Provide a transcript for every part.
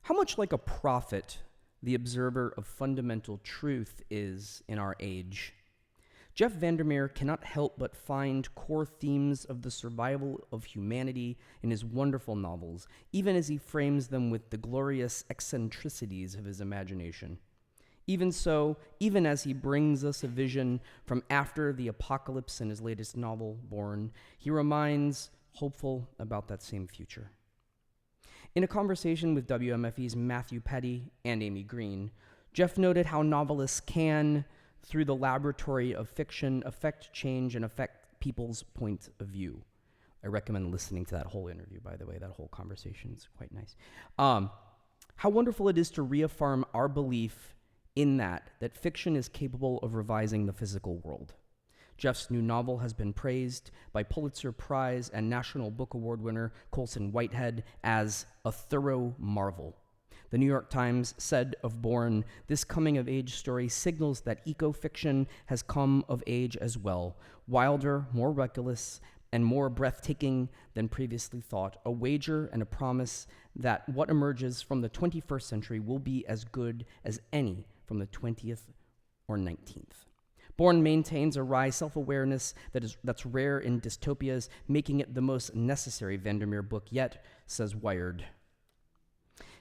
How much like a prophet the observer of fundamental truth is in our age. Jeff VanderMeer cannot help but find core themes of the survival of humanity in his wonderful novels, even as he frames them with the glorious eccentricities of his imagination. Even so, even as he brings us a vision from after the apocalypse in his latest novel, Born, he remains hopeful about that same future. In a conversation with WMFE's Matthew Petty and Amy Green, Jeff noted how novelists can, through the laboratory of fiction, affect change and affect people's point of view. I recommend listening to that whole interview, by the way. That whole conversation is quite nice. How wonderful it is to reaffirm our belief in that fiction is capable of revising the physical world. Jeff's new novel has been praised by Pulitzer Prize and National Book Award winner Colson Whitehead as a thorough marvel. The New York Times said of Born, this coming-of-age story signals that eco-fiction has come of age as well, wilder, more reckless, and more breathtaking than previously thought, a wager and a promise that what emerges from the 21st century will be as good as any from the 20th or 19th. Born maintains a wry self-awareness that's rare in dystopias, making it the most necessary VanderMeer book yet, says Wired.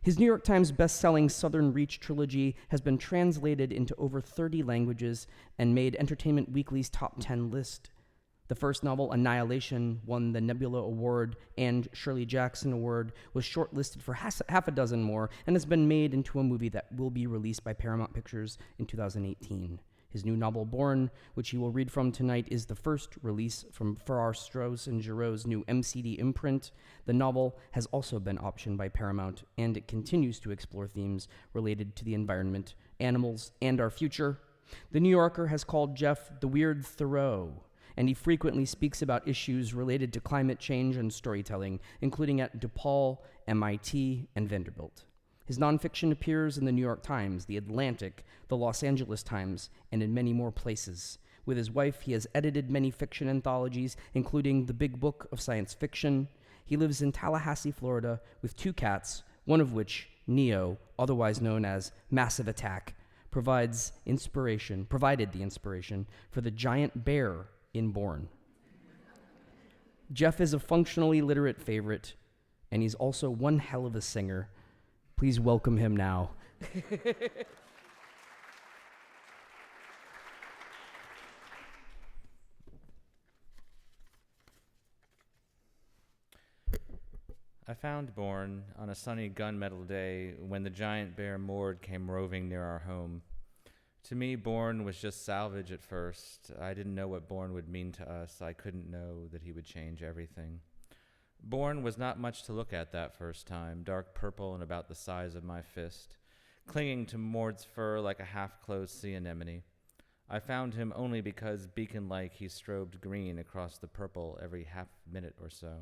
His New York Times best-selling Southern Reach trilogy has been translated into over 30 languages and made Entertainment Weekly's top 10 list. The first novel, Annihilation, won the Nebula Award and Shirley Jackson Award, was shortlisted for half a dozen more, and has been made into a movie that will be released by Paramount Pictures in 2018. His new novel, Born, which he will read from tonight, is the first release from Farrar, Straus and Giroix's new MCD imprint. The novel has also been optioned by Paramount, and it continues to explore themes related to the environment, animals, and our future. The New Yorker has called Jeff the Weird Thoreau, and he frequently speaks about issues related to climate change and storytelling, including at DePaul, MIT, and Vanderbilt. His nonfiction appears in the New York Times, the Atlantic, the Los Angeles Times, and in many more places. With his wife, he has edited many fiction anthologies, including The Big Book of Science Fiction. He lives in Tallahassee, Florida, with 2 cats, one of which, Neo, otherwise known as Massive Attack, provided the inspiration for the giant bear in Born. Jeff is a functionally literate favorite, and he's also one hell of a singer. Please welcome him now. I found Born on a sunny gunmetal day when the giant bear Mord came roving near our home. To me, Born was just salvage at first. I didn't know what Born would mean to us. I couldn't know that he would change everything. Born was not much to look at that first time, dark purple and about the size of my fist, clinging to Mord's fur like a half-closed sea anemone. I found him only because, beacon-like, he strobed green across the purple every half minute or so.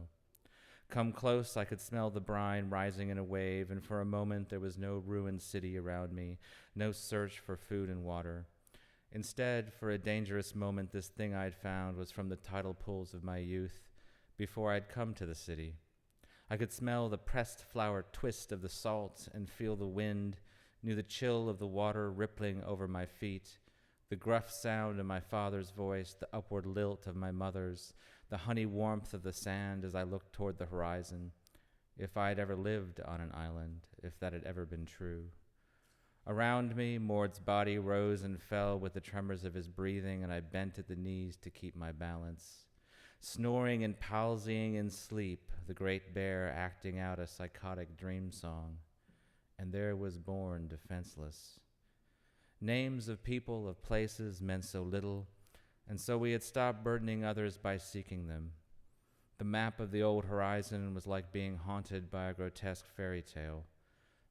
Come close, I could smell the brine rising in a wave, and for a moment there was no ruined city around me, no search for food and water. Instead, for a dangerous moment, this thing I'd found was from the tidal pools of my youth, before I'd come to the city. I could smell the pressed flower twist of the salt and feel the wind, knew the chill of the water rippling over my feet, the gruff sound of my father's voice, the upward lilt of my mother's, the honey warmth of the sand as I looked toward the horizon. If I'd ever lived on an island, if that had ever been true. Around me, Mord's body rose and fell with the tremors of his breathing, and I bent at the knees to keep my balance. Snoring and palsying in sleep, the great bear acting out a psychotic dream song. And there was Born defenseless. Names of people, of places meant so little, and so we had stopped burdening others by seeking them. The map of the old horizon was like being haunted by a grotesque fairy tale,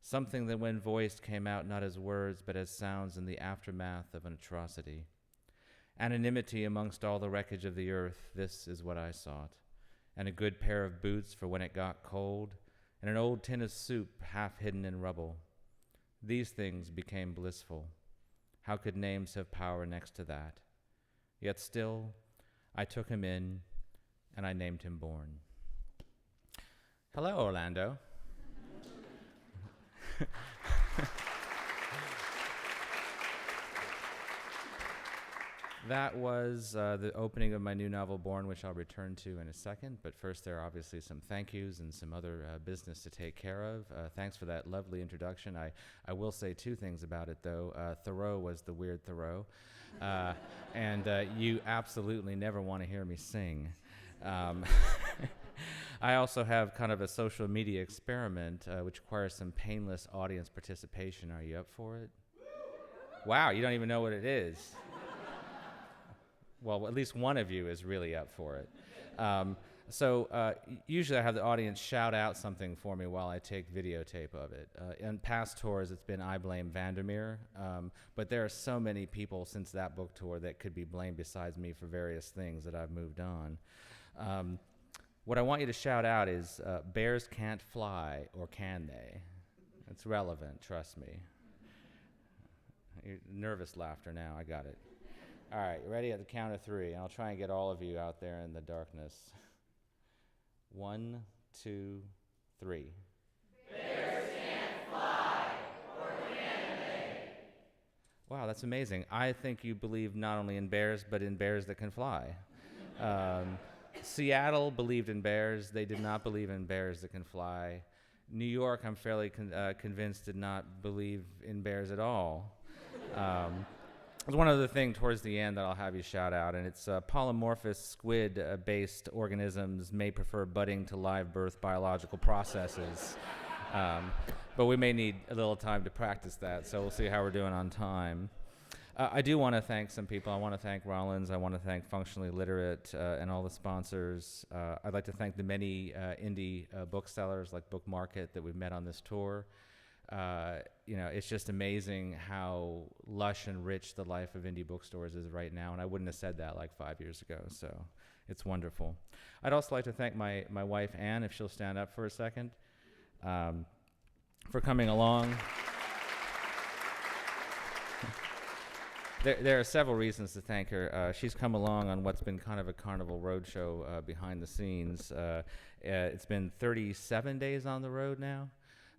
something that when voiced came out not as words but as sounds in the aftermath of an atrocity. Anonymity amongst all the wreckage of the earth, this is what I sought, and a good pair of boots for when it got cold, and an old tin of soup half hidden in rubble. These things became blissful. How could names have power next to that? Yet still, I took him in, and I named him Born. Hello, Orlando. That was the opening of my new novel, Born, which I'll return to in a second. But first, there are obviously some thank yous and some other business to take care of. Thanks for that lovely introduction. I will say two things about it, though. Thoreau was the weird Thoreau. And you absolutely never want to hear me sing. I also have kind of a social media experiment, which requires some painless audience participation. Are you up for it? Wow, you don't even know what it is. Well, at least one of you is really up for it. Usually I have the audience shout out something for me while I take videotape of it. In past tours, it's been I Blame VanderMeer, but there are so many people since that book tour that could be blamed besides me for various things that I've moved on. What I want you to shout out is, bears can't fly, or can they? It's relevant, trust me. Nervous laughter now, I got it. All right, ready at the count of three, and I'll try and get all of you out there in the darkness. 1, 2, 3. Bears can't fly, or can they? Wow, that's amazing. I think you believe not only in bears, but in bears that can fly. Seattle believed in bears. They did not believe in bears that can fly. New York, I'm fairly convinced, did not believe in bears at all. There's one other thing towards the end that I'll have you shout out, and it's polymorphous squid-based organisms may prefer budding to live birth biological processes. But we may need a little time to practice that, so we'll see how we're doing on time. I do want to thank some people. I want to thank Rollins. I want to thank Functionally Literate and all the sponsors. I'd like to thank the many indie booksellers like Book Market that we've met on this tour. It's just amazing how lush and rich the life of indie bookstores is right now, and I wouldn't have said that like 5 years ago, so it's wonderful. I'd also like to thank my wife, Anne, if she'll stand up for a second, for coming along. There are several reasons to thank her. She's come along on what's been kind of a carnival roadshow behind the scenes. It's been 37 days on the road now.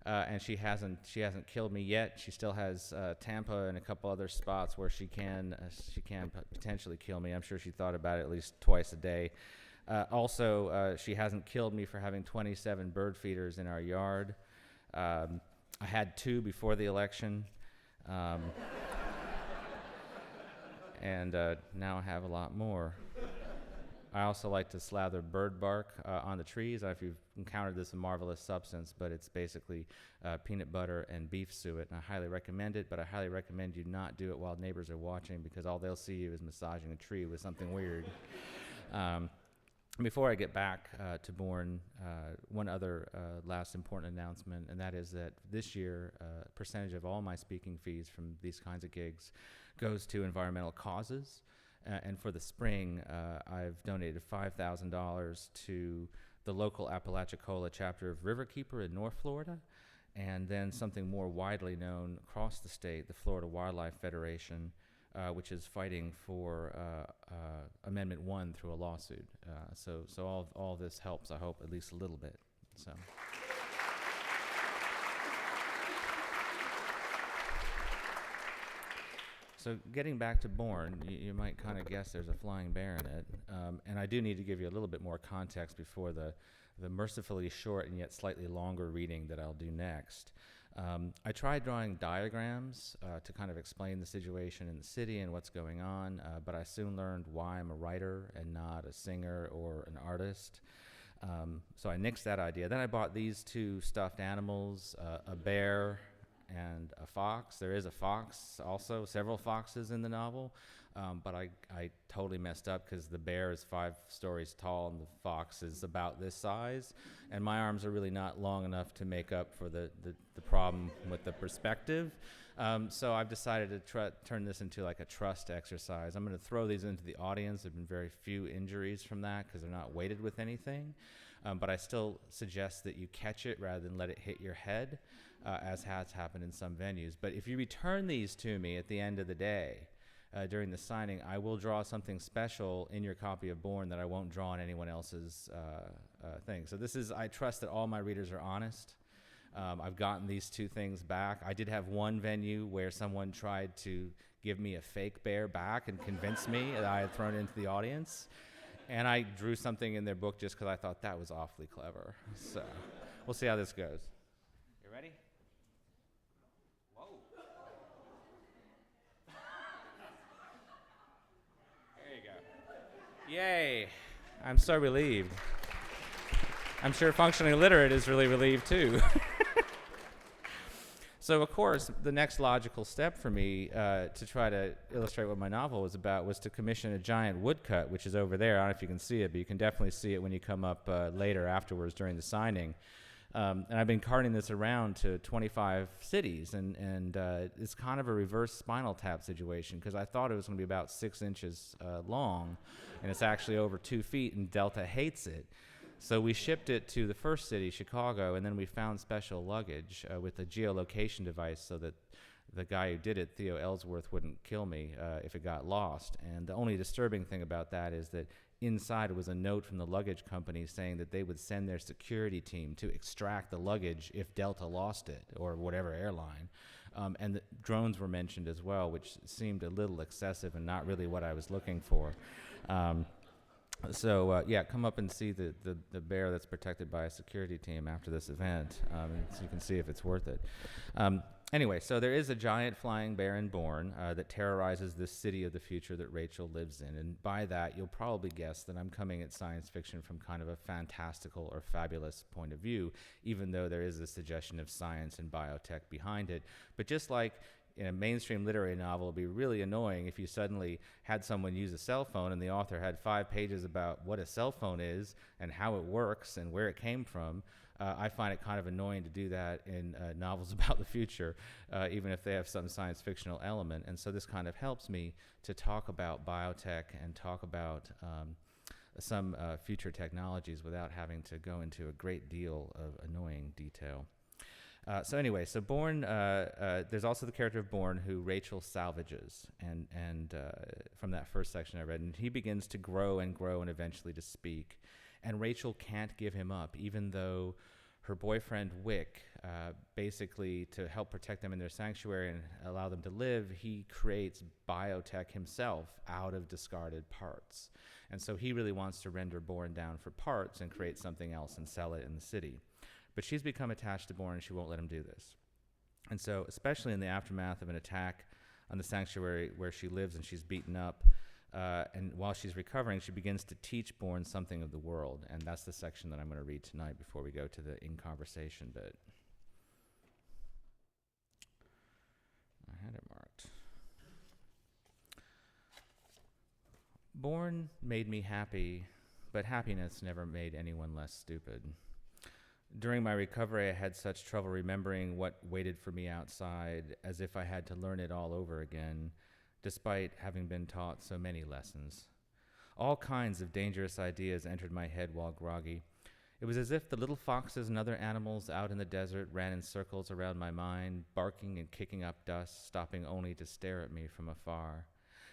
And she hasn't killed me yet. She still has Tampa and a couple other spots where she can potentially kill me. I'm sure she thought about it at least twice a day. Also, she hasn't killed me for having 27 bird feeders in our yard. I had 2 before the election, and now I have a lot more. I also like to slather bird bark on the trees. I don't know if you've encountered this marvelous substance, but it's basically peanut butter and beef suet, and I highly recommend it, but I highly recommend you not do it while neighbors are watching, because all they'll see you is massaging a tree with something weird. Before I get back to Born, one other last important announcement, and that is that this year, a percentage of all my speaking fees from these kinds of gigs goes to environmental causes. And for the spring, I've donated $5,000 to the local Apalachicola chapter of Riverkeeper in North Florida, and then something more widely known across the state, the Florida Wildlife Federation, which is fighting for Amendment 1 through a lawsuit. So all this helps, I hope, at least a little bit. So getting back to Born, you might kind of guess there's a flying bear in it. And I do need to give you a little bit more context before the mercifully short and yet slightly longer reading that I'll do next. I tried drawing diagrams to kind of explain the situation in the city and what's going on, but I soon learned why I'm a writer and not a singer or an artist. So I nixed that idea. Then I bought these 2 stuffed animals, a bear and a fox. There is a fox also, several foxes in the novel, but I totally messed up because the bear is 5 stories tall and the fox is about this size, and my arms are really not long enough to make up for the problem with the perspective. So I've decided to turn this into like a trust exercise. I'm going to throw these into the audience. There have been very few injuries from that because they're not weighted with anything, but I still suggest that you catch it rather than let it hit your head, as has happened in some venues. But if you return these to me at the end of the day, during the signing, I will draw something special in your copy of Born that I won't draw on anyone else's thing. So I trust that all my readers are honest. I've gotten these two things back. I did have one venue where someone tried to give me a fake bear back and convince me that I had thrown it into the audience. And I drew something in their book just because I thought that was awfully clever. So we'll see how this goes. You ready? Whoa. There you go. Yay. I'm so relieved. I'm sure Functionally Literate is really relieved too. So, of course, the next logical step for me to try to illustrate what my novel was about was to commission a giant woodcut, which is over there. I don't know if you can see it, but you can definitely see it when you come up later afterwards during the signing. And I've been carting this around to 25 cities, and it's kind of a reverse Spinal Tap situation because I thought it was going to be about 6 inches long, and it's actually over 2 feet, and Delta hates it. So we shipped it to the first city, Chicago, and then we found special luggage with a geolocation device so that the guy who did it, Theo Ellsworth, wouldn't kill me if it got lost. And the only disturbing thing about that is that inside was a note from the luggage company saying that they would send their security team to extract the luggage if Delta lost it, or whatever airline. And the drones were mentioned as well, which seemed a little excessive and not really what I was looking for. So come up and see the bear that's protected by a security team after this event, so you can see if it's worth it. Anyway, so there is a giant flying bear in Bourne that terrorizes this city of the future that Rachel lives in, and by that you'll probably guess that I'm coming at science fiction from kind of a fantastical or fabulous point of view, even though there is a suggestion of science and biotech behind it. But just like in a mainstream literary novel, it would be really annoying if you suddenly had someone use a cell phone and the author had 5 pages about what a cell phone is and how it works and where it came from. I find it kind of annoying to do that in novels about the future, even if they have some science fictional element. And so this kind of helps me to talk about biotech and talk about some future technologies without having to go into a great deal of annoying detail. So anyway, so Bourne, there's also the character of Bourne who Rachel salvages, and from that first section I read, and he begins to grow and eventually to speak. And Rachel can't give him up, even though her boyfriend Wick, basically to help protect them in their sanctuary and allow them to live, he creates biotech himself out of discarded parts. And so he really wants to render Bourne down for parts and create something else and sell it in the city. But she's become attached to Bourne, and she won't let him do this. And so, especially in the aftermath of an attack on the sanctuary where she lives and she's beaten up, and while she's recovering, she begins to teach Bourne something of the world. And that's the section that I'm going to read tonight before we go to the in conversation bit. I had it marked. Bourne made me happy, but happiness never made anyone less stupid. During my recovery, I had such trouble remembering what waited for me outside, as if I had to learn it all over again, despite having been taught so many lessons. All kinds of dangerous ideas entered my head while groggy. It was as if the little foxes and other animals out in the desert ran in circles around my mind, barking and kicking up dust, stopping only to stare at me from afar.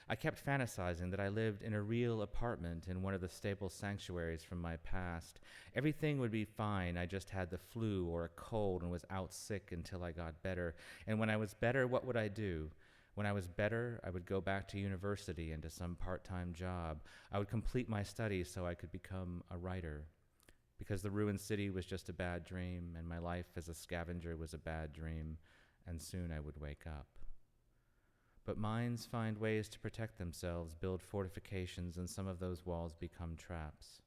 I kept fantasizing that I lived in a real apartment in one of the stable sanctuaries from my past. Everything would be fine. I just had the flu or a cold and was out sick until I got better. And when I was better, what would I do? When I was better, I would go back to university and to some part-time job. I would complete my studies so I could become a writer. Because the ruined city was just a bad dream, and my life as a scavenger was a bad dream, and soon I would wake up. But minds find ways to protect themselves, build fortifications, and some of those walls become traps.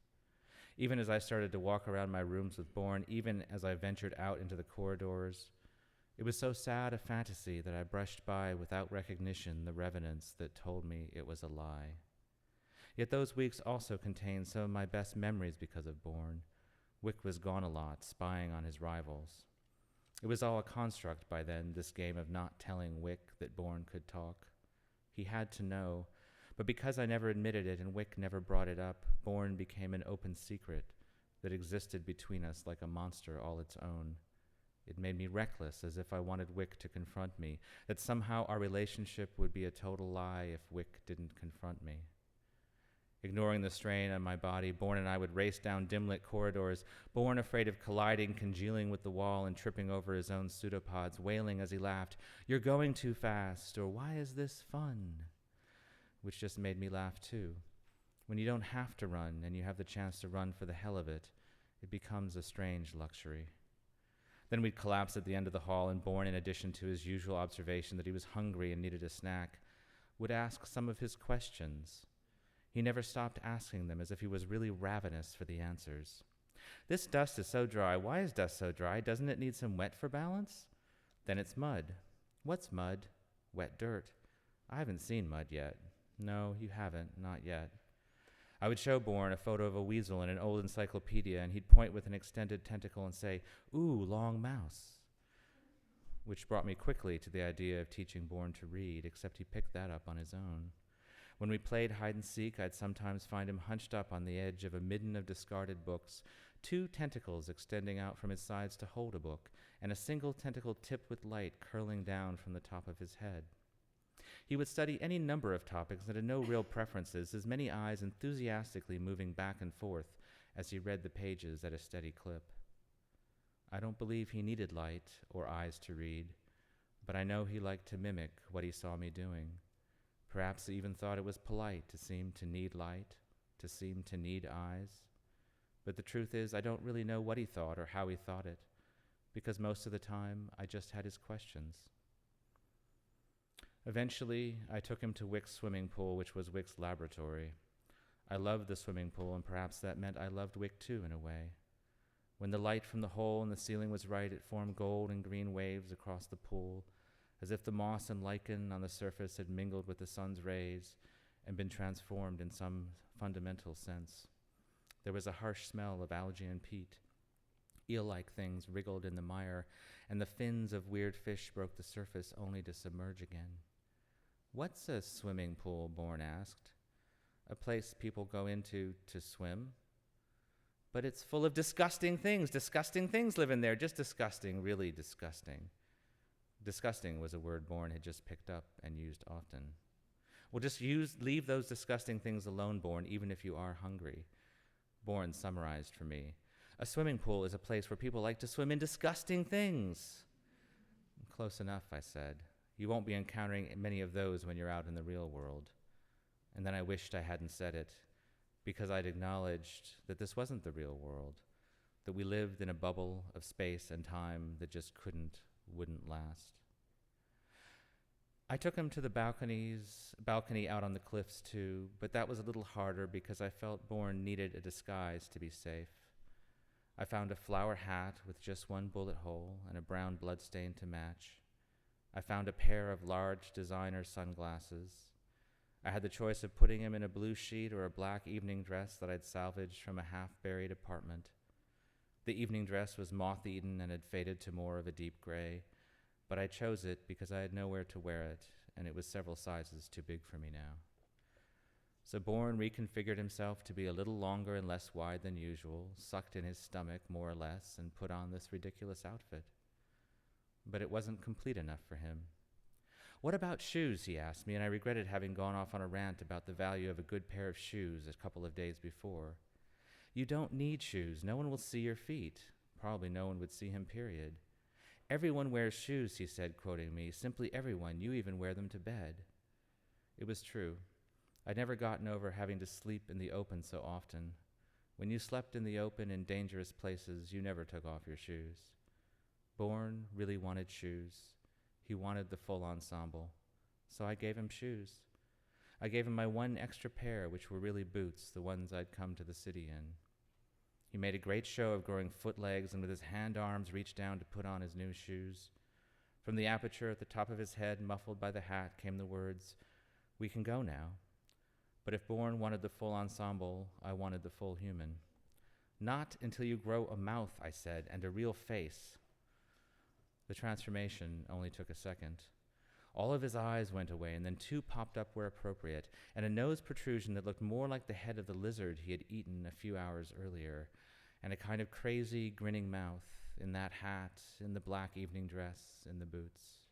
Even as I started to walk around my rooms with Bourne, even as I ventured out into the corridors, it was so sad a fantasy that I brushed by without recognition the revenants that told me it was a lie. Yet those weeks also contained some of my best memories because of Bourne. Wick was gone a lot, spying on his rivals. It was all a construct by then, this game of not telling Wick that Bourne could talk. He had to know, but because I never admitted it and Wick never brought it up, Bourne became an open secret that existed between us like a monster all its own. It made me reckless, as if I wanted Wick to confront me, that somehow our relationship would be a total lie if Wick didn't confront me. Ignoring the strain on my body, Bourne and I would race down dim-lit corridors, Bourne afraid of colliding, congealing with the wall, and tripping over his own pseudopods, wailing as he laughed, "You're going too fast," or "Why is this fun?" Which just made me laugh too. When you don't have to run and you have the chance to run for the hell of it, it becomes a strange luxury. Then we'd collapse at the end of the hall, and Bourne, in addition to his usual observation that he was hungry and needed a snack, would ask some of his questions. He never stopped asking them, as if he was really ravenous for the answers. "This dust is so dry. Why is dust so dry? Doesn't it need some wet for balance?" "Then it's mud." "What's mud?" "Wet dirt." "I haven't seen mud yet." "No, you haven't, not yet." I would show Bourne a photo of a weasel in an old encyclopedia, and he'd point with an extended tentacle and say, "Ooh, long mouse." Which brought me quickly to the idea of teaching Bourne to read, except he picked that up on his own. When we played hide-and-seek, I'd sometimes find him hunched up on the edge of a midden of discarded books, 2 tentacles extending out from his sides to hold a book, and a single tentacle tipped with light curling down from the top of his head. He would study any number of topics and had no real preferences, his many eyes enthusiastically moving back and forth as he read the pages at a steady clip. I don't believe he needed light or eyes to read, but I know he liked to mimic what he saw me doing. Perhaps he even thought it was polite to seem to need light, to seem to need eyes. But the truth is, I don't really know what he thought or how he thought it, because most of the time, I just had his questions. Eventually, I took him to Wick's swimming pool, which was Wick's laboratory. I loved the swimming pool, and perhaps that meant I loved Wick too, in a way. When the light from the hole in the ceiling was right, it formed gold and green waves across the pool, as if the moss and lichen on the surface had mingled with the sun's rays and been transformed in some fundamental sense. There was a harsh smell of algae and peat. Eel-like things wriggled in the mire, and the fins of weird fish broke the surface only to submerge again. "What's a swimming pool?" Bourne asked. "A place people go into to swim." "But it's full of disgusting things. Disgusting things live in there. Just disgusting, really disgusting." Disgusting was a word Bourne had just picked up and used often. "Well, just leave those disgusting things alone, Bourne, even if you are hungry." Bourne summarized for me. "A swimming pool is a place where people like to swim in disgusting things." "Close enough," I said. "You won't be encountering many of those when you're out in the real world." And then I wished I hadn't said it, because I'd acknowledged that this wasn't the real world, that we lived in a bubble of space and time that just wouldn't last. I took him to the balcony out on the cliffs too, but that was a little harder because I felt Bourne needed a disguise to be safe. I found a flower hat with just one bullet hole and a brown bloodstain to match. I found a pair of large designer sunglasses. I had the choice of putting him in a blue sheet or a black evening dress that I'd salvaged from a half-buried apartment. The evening dress was moth-eaten and had faded to more of a deep gray, but I chose it because I had nowhere to wear it, and it was several sizes too big for me now. So Bourne reconfigured himself to be a little longer and less wide than usual, sucked in his stomach more or less, and put on this ridiculous outfit. But it wasn't complete enough for him. "What about shoes?" he asked me, and I regretted having gone off on a rant about the value of a good pair of shoes a couple of days before. "You don't need shoes. No one will see your feet. Probably no one would see him, period. Everyone wears shoes," he said, quoting me. "Simply everyone. You even wear them to bed." It was true. I'd never gotten over having to sleep in the open so often. When you slept in the open in dangerous places, you never took off your shoes. Bourne really wanted shoes. He wanted the full ensemble. So I gave him shoes. I gave him my one extra pair, which were really boots, the ones I'd come to the city in. He made a great show of growing foot legs and with his hand-arms reached down to put on his new shoes. From the aperture at the top of his head, muffled by the hat, came the words, "We can go now." But if Bourne wanted the full ensemble, I wanted the full human. "Not until you grow a mouth," I said, "and a real face." The transformation only took a second. All of his eyes went away, and then 2 popped up where appropriate, and a nose protrusion that looked more like the head of the lizard he had eaten a few hours earlier, and a kind of crazy, grinning mouth, in that hat, in the black evening dress, in the boots.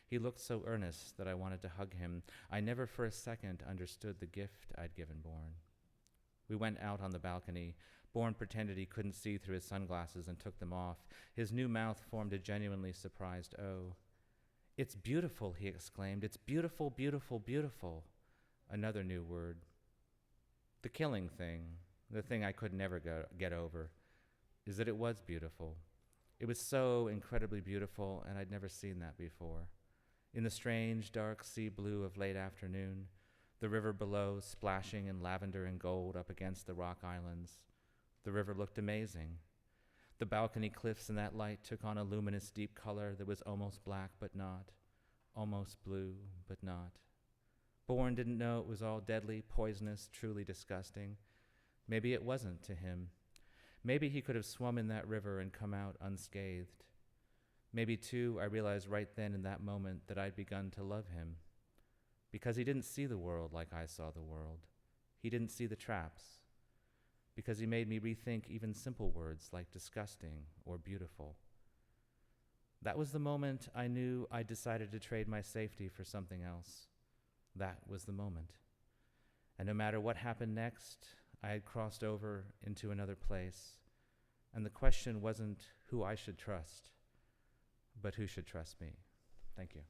He looked so earnest that I wanted to hug him. I never for a second understood the gift I'd given Bourne. We went out on the balcony. Bourne pretended he couldn't see through his sunglasses and took them off. His new mouth formed a genuinely surprised O. "It's beautiful," he exclaimed. "It's beautiful, beautiful, beautiful." Another new word. The killing thing, the thing I could never get over, is that it was beautiful. It was so incredibly beautiful, and I'd never seen that before. In the strange, dark sea blue of late afternoon, the river below splashing in lavender and gold up against the rock islands, the river looked amazing. The balcony cliffs in that light took on a luminous deep color that was almost black but not, almost blue but not. Bourne didn't know it was all deadly, poisonous, truly disgusting. Maybe it wasn't to him. Maybe he could have swum in that river and come out unscathed. Maybe, too, I realized right then in that moment that I'd begun to love him. Because he didn't see the world like I saw the world. He didn't see the traps. Because he made me rethink even simple words like disgusting or beautiful. That was the moment I knew I decided to trade my safety for something else. That was the moment. And no matter what happened next, I had crossed over into another place. And the question wasn't who I should trust, but who should trust me. Thank you.